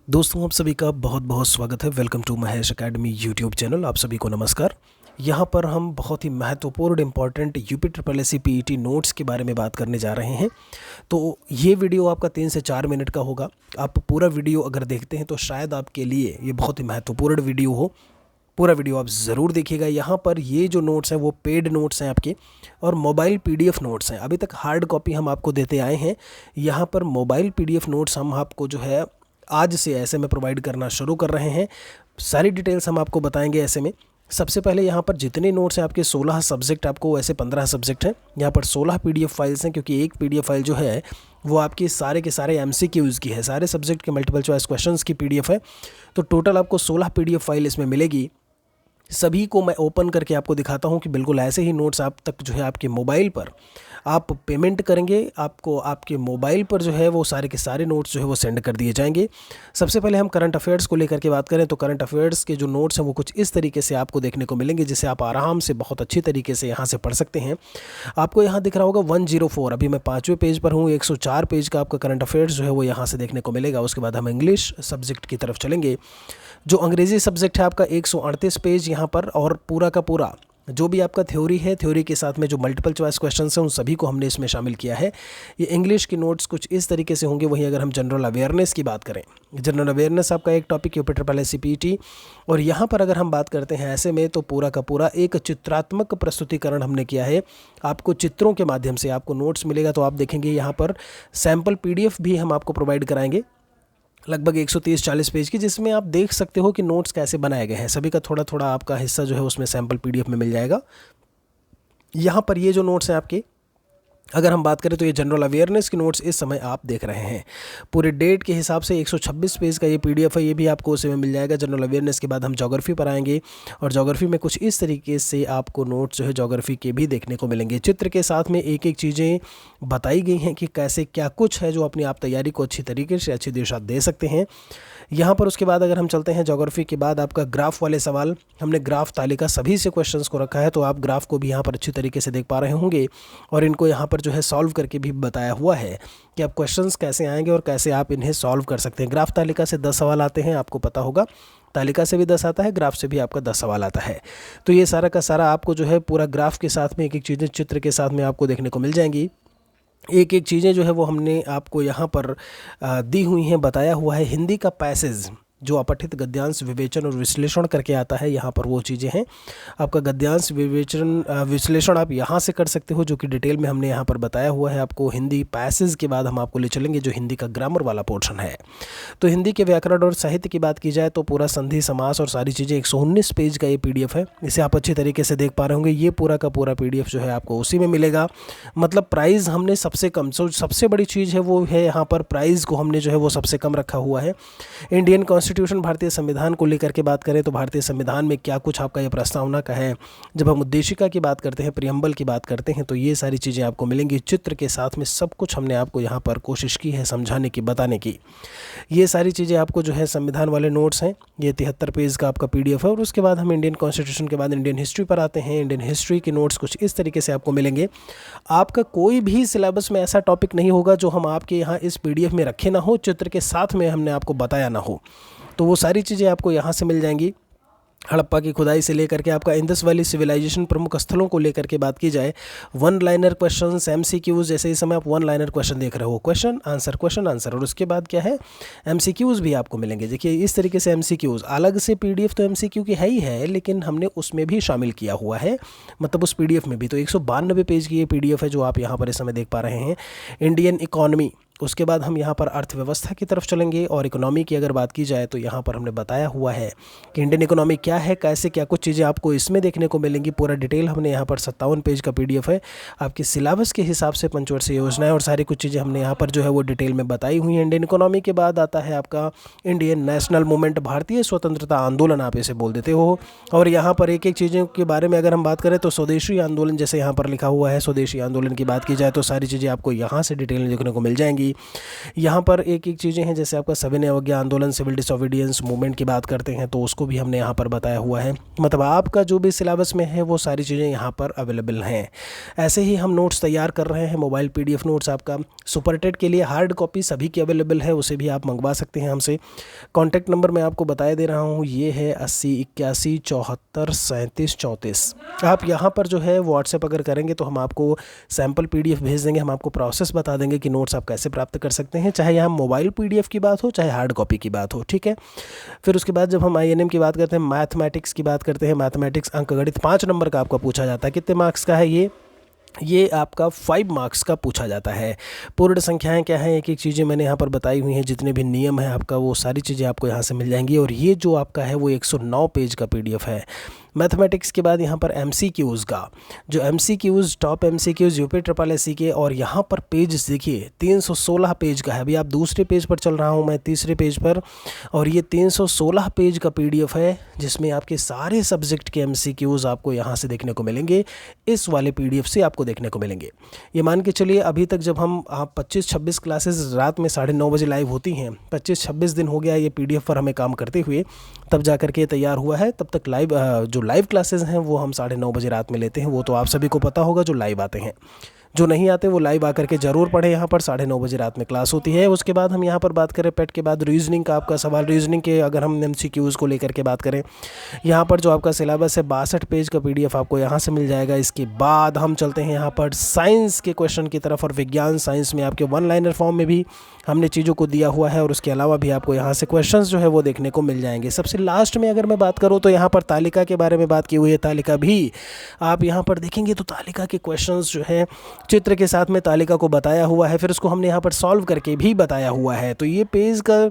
दोस्तों, आप सभी का बहुत बहुत स्वागत है। Welcome to Mahesh academy YouTube channel. आप सभी को नमस्कार। यहाँ पर हम बहुत ही महत्वपूर्ण important UP triple S C PET notes के बारे में बात करने जा रहे हैं। तो ये वीडियो आपका 3 से 4 मिनट का होगा। आप पूरा वीडियो अगर देखते हैं तो शायद आपके लिए ये बहुत ही महत्वपूर्ण वीडियो हो। पूरा वीडियो आप ज़रूर देखिएगा। यहाँ पर ये जो नोट्स हैं वो पेड नोट्स हैं आपके, और मोबाइल पीडीएफ नोट्स हैं। अभी तक हार्ड कॉपी हम आपको देते आए हैं। यहाँ पर मोबाइल पीडीएफ नोट्स हम आपको जो है आज से ऐसे में प्रोवाइड करना शुरू कर रहे हैं। सारी डिटेल्स हम आपको बताएंगे ऐसे में। सबसे पहले यहाँ पर जितने नोट्स हैं आपके 16 सब्जेक्ट, आपको ऐसे 15 सब्जेक्ट हैं। यहाँ पर 16 पीडीएफ फाइल्स हैं, क्योंकि एक पीडीएफ फाइल जो है वो आपके सारे के सारे एमसीक्यूज़ की है, सारे सब्जेक्ट के मल्टीपल चॉइस क्वेश्चंस की पीडीएफ है। तो टोटल आपको 16 पीडीएफ फाइल इसमें मिलेगी। सभी को मैं ओपन करके आपको दिखाता हूं कि बिल्कुल ऐसे ही नोट्स आप तक जो है आपके मोबाइल पर आप पेमेंट करेंगे, आपको आपके मोबाइल पर जो है वो सारे के सारे नोट्स जो है वो सेंड कर दिए जाएंगे। सबसे पहले हम करंट अफेयर्स को लेकर के बात करें तो करंट अफेयर्स के जो नोट्स हैं वो कुछ इस तरीके से आपको देखने को मिलेंगे, जिसे आप आराम से बहुत अच्छी तरीके से यहाँ से पढ़ सकते हैं। आपको यहाँ दिख रहा होगा 104। अभी मैं 5वें पेज पर हूँ। 104 पेज का आपका करंट अफेयर्स जो है वो यहाँ से देखने को मिलेगा। उसके बाद हम इंग्लिश सब्जेक्ट की तरफ चलेंगे। जो अंग्रेज़ी सब्जेक्ट है आपका 138 पेज यहाँ पर, और पूरा का पूरा जो भी आपका थ्योरी है, थ्योरी के साथ में जो मल्टीपल चॉइस क्वेश्चंस हैं उन सभी को हमने इसमें शामिल किया है। ये इंग्लिश के नोट्स कुछ इस तरीके से होंगे। वहीं अगर हम जनरल अवेयरनेस की बात करें, जनरल अवेयरनेस आपका एक topic UP triple S C PET, और यहाँ पर अगर हम बात करते हैं ऐसे में तो पूरा का पूरा एक चित्रात्मक प्रस्तुतिकरण हमने किया है। आपको चित्रों के माध्यम से आपको नोट्स मिलेगा। तो आप देखेंगे यहाँ पर सैम्पल पीडीएफ भी हम आपको प्रोवाइड कराएंगे, लगभग 130-40 पेज की, जिसमें आप देख सकते हो कि नोट्स कैसे बनाए गए हैं। सभी का थोड़ा थोड़ा आपका हिस्सा जो है उसमें सैम्पल पीडीएफ में मिल जाएगा। यहाँ पर ये जो नोट्स हैं आपके, अगर हम बात करें तो ये जनरल अवेयरनेस के नोट्स इस समय आप देख रहे हैं। पूरे डेट के हिसाब से 126 पेज का ये पीडीएफ है, ये भी आपको उसी में मिल जाएगा। जनरल अवेयरनेस के बाद हम ज्योग्राफी पर आएंगे, और ज्योग्राफी में कुछ इस तरीके से आपको नोट्स जो है ज्योग्राफी के भी देखने को मिलेंगे। चित्र के साथ में एक एक चीज़ें बताई गई हैं कि कैसे क्या कुछ है जो अपनी आप तैयारी को अच्छी तरीके से अच्छी दिशा दे सकते हैं यहाँ पर। उसके बाद अगर हम चलते हैं ज्योग्राफी के बाद आपका ग्राफ वाले सवाल, हमने ग्राफ तालिका सभी से क्वेश्चंस को रखा है। तो आप ग्राफ को भी यहाँ पर अच्छी तरीके से देख पा रहे होंगे, और इनको यहाँ पर जो है सॉल्व करके भी बताया हुआ है कि आप क्वेश्चंस कैसे आएंगे और कैसे आप इन्हें सॉल्व कर सकते हैं। ग्राफ तालिका से 10 सवाल आते हैं, आपको पता होगा। तालिका से भी 10 आता है, ग्राफ से भी आपका 10 सवाल आता है। तो ये सारा का सारा आपको जो है पूरा ग्राफ के साथ में एक एक चीज़ें चित्र के साथ में आपको देखने को मिल जाएंगी। एक एक चीज़ें जो है वो हमने आपको यहाँ पर दी हुई हैं, बताया हुआ है। हिंदी का पैसेज जो अपठित गद्यांश विवेचन और विश्लेषण करके आता है, यहाँ पर वो चीज़ें हैं। आपका गद्यांश विवेचन विश्लेषण आप यहाँ से कर सकते हो, जो कि डिटेल में हमने यहाँ पर बताया हुआ है आपको। हिंदी पैसेज के बाद हम आपको ले चलेंगे जो हिंदी का ग्रामर वाला पोर्शन है। तो हिंदी के व्याकरण और साहित्य की बात की जाए तो पूरा संधि समास और सारी चीज़ें 119 पेज का ये पीडीएफ है। इसे आप अच्छी तरीके से देख पा रहे होंगे। ये पूरा का पूरा पीडीएफ जो है आपको उसी में मिलेगा। मतलब प्राइस हमने सबसे कम, सबसे बड़ी चीज़ है वो है यहाँ पर प्राइस को हमने जो है वो सबसे कम रखा हुआ है। इंडियन कॉन्स्टिट्यूशन, भारतीय संविधान को लेकर के बात करें तो भारतीय संविधान में क्या कुछ आपका ये प्रस्तावना का है। जब हम उद्देशिका की बात करते हैं, प्रियम्बल की बात करते हैं, तो ये सारी चीज़ें आपको मिलेंगी। चित्र के साथ में सब कुछ हमने आपको यहाँ पर कोशिश की है समझाने की, बताने की। ये सारी चीज़ें आपको जो है संविधान वाले नोट्स हैं। ये 73 पेज का आपका पीडीएफ है। और उसके बाद हम इंडियन कॉन्स्टिट्यूशन के बाद इंडियन हिस्ट्री पर आते हैं। इंडियन हिस्ट्री के नोट्स कुछ इस तरीके से आपको मिलेंगे। आपका कोई भी सिलेबस में ऐसा टॉपिक नहीं होगा जो हम आपके यहाँ इस पीडीएफ में रखे ना हो, चित्र के साथ में हमने आपको बताया ना हो। तो वो सारी चीज़ें आपको यहाँ से मिल जाएंगी। हड़प्पा की खुदाई से लेकर के आपका इंडस वैली सिविलाइजेशन प्रमुख स्थलों को लेकर के बात की जाए, वन लाइनर क्वेश्चंस, एमसीक्यूज, जैसे इस समय आप वन लाइनर क्वेश्चन देख रहे हो, क्वेश्चन आंसर, और उसके बाद क्या है, एमसीक्यूज भी आपको मिलेंगे। देखिए इस तरीके से एमसीक्यूज, अलग से पीडीएफ तो एमसीक्यू की है ही है, लेकिन हमने उसमें भी शामिल किया हुआ है, मतलब उस पीडीएफ में भी। तो 192 पेज की ये पीडीएफ है जो आप यहाँ पर इस समय देख पा रहे हैं। इंडियन इकॉनमी, उसके बाद हम यहाँ पर अर्थव्यवस्था की तरफ चलेंगे। और इकोनॉमी की अगर बात की जाए तो यहाँ पर हमने बताया हुआ है कि इंडियन इकोनॉमी क्या है, कैसे क्या कुछ चीज़ें आपको इसमें देखने को मिलेंगी। पूरा डिटेल हमने यहाँ पर 57 पेज का पीडीएफ है। आपके सिलेबस के हिसाब से पंचवर्षीय योजनाएं और सारी कुछ चीज़ें हमने यहाँ पर जो है वो डिटेल में बताई हुई हैं। इंडियन इकोनॉमी के बाद आता है आपका इंडियन नेशनल मूवमेंट, भारतीय स्वतंत्रता आंदोलन आप इसे बोल देते हो। और यहाँ पर एक एक चीज़ों के बारे में अगर हम बात करें तो स्वदेशी आंदोलन, जैसे यहाँ पर लिखा हुआ है स्वदेशी आंदोलन की बात की जाए तो सारी चीज़ें आपको यहाँ से डिटेल में देखने को मिल जाएंगी। मिलेंगी। यहाँ पर एक एक चीज़ें हैं, जैसे आपका सविनय अवज्ञा आंदोलन, सिविल डिसोबीडियंस मूवमेंट की बात करते हैं तो उसको भी हमने यहाँ पर बताया हुआ है। मतलब आपका जो भी सिलेबस में है वो सारी चीज़ें यहाँ पर अवेलेबल हैं। ऐसे ही हम नोट्स तैयार कर रहे हैं, मोबाइल PDF नोट्स आपका सुपर टेट के लिए हार्ड कॉपी सभी की अवेलेबल है, उसे भी आप मंगवा सकते हैं हमसे। कॉन्टैक्ट नंबर मैं आपको बताया दे रहा हूँ, ये है 8081743734। आप यहाँ पर जो है व्हाट्सएप अगर करेंगे तो हम आपको सैम्पल PDF भेज देंगे, हम आपको प्रोसेस बता देंगे कि नोट्स आप कैसे प्राप्त कर सकते हैं, चाहे यहाँ मोबाइल PDF की बात हो चाहे हार्ड कॉपी की बात हो, ठीक है। फिर उसके बाद जब हम INM की बात करते हैं, मैथमेटिक्स की बात करते हैं, मैथमेटिक्स अंकगणित 5 नंबर का आपका पूछा जाता है। कितने मार्क्स का है ये आपका 5 मार्क्स का पूछा जाता है। पूर्ण संख्याएं क्या हैं, एक एक चीज़ें मैंने यहाँ पर बताई हुई हैं, जितने भी नियम हैं आपका वो सारी चीज़ें आपको यहाँ से मिल जाएंगी। और ये जो आपका है वो 109 पेज का PDF है। मैथमेटिक्स के बाद यहाँ पर MCQs का, जो MCQs top MCQs UP triple SC के, और यहाँ पर पेज देखिए 316 पेज का है। अभी आप दूसरे पेज पर चल रहा हूँ मैं, तीसरे पेज पर, और ये 316 पेज का PDF है जिसमें आपके सारे सब्जेक्ट के MCQs आपको यहाँ से देखने को मिलेंगे, इस वाले PDF से आपको देखने को मिलेंगे। ये मान के चलिए अभी तक जब हम 25-26 क्लासेस रात में 9:30 बजे लाइव होती हैं, 25-26 दिन हो गया ये PDF पर हमें काम करते हुए, तब जा कर के तैयार हुआ है। तब तक जो लाइव क्लासेस हैं वो हम 9:30 बजे रात में लेते हैं, वो तो आप सभी को पता होगा जो लाइव आते हैं। जो नहीं आते वो लाइव आकर के ज़रूर पढ़ें, यहाँ पर 9:30 बजे रात में क्लास होती है। उसके बाद हम यहाँ पर बात करें पेट के बाद रीजनिंग का आपका सवाल, रीजनिंग के अगर हम MCQs को लेकर के बात करें, यहाँ पर जो आपका सिलेबस है 62 पेज का PDF आपको यहाँ से मिल जाएगा। इसके बाद हम चलते हैं यहाँ पर साइंस के क्वेश्चन की तरफ, और विज्ञान साइंस में आपके 1 लाइनर फॉर्म में भी हमने चीज़ों को दिया हुआ है, और उसके अलावा भी आपको यहाँ से क्वेश्चंस जो है वो देखने को मिल जाएंगे। सबसे लास्ट में अगर मैं बात करूँ तो यहाँ पर तालिका के बारे में बात की हुई है। तालिका भी आप यहाँ पर देखेंगे तो तालिका के क्वेश्चंस जो है चित्र के साथ में तालिका को बताया हुआ है, फिर उसको हमने यहाँ पर सॉल्व करके भी बताया हुआ है। तो ये पेज का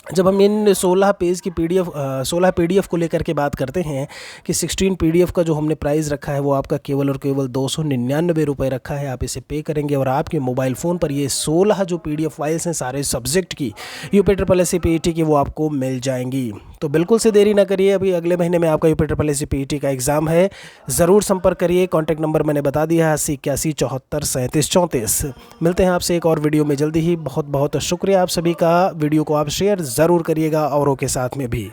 जब हम इन 16 पेज की PDF को लेकर के बात करते हैं कि 16 PDF का जो हमने प्राइस रखा है वो आपका केवल और केवल 299 रुपये रखा है। आप इसे पे करेंगे और आपके मोबाइल फ़ोन पर ये 16 जो PDF फाइल्स हैं सारे सब्जेक्ट की यूपी ट्रिपल एससी PET की वो आपको मिल जाएंगी। तो बिल्कुल से देरी ना करिए, अभी अगले महीने में आपका यूपी ट्रिपल एससी PET का एग्ज़ाम है, ज़रूर संपर्क करिए। कॉन्टैक्ट नंबर मैंने बता दिया है 8081743734। मिलते हैं आपसे एक और वीडियो में जल्दी ही। बहुत बहुत शुक्रिया आप सभी का। वीडियो को आप शेयर ज़रूर करिएगा औरों के साथ में भी।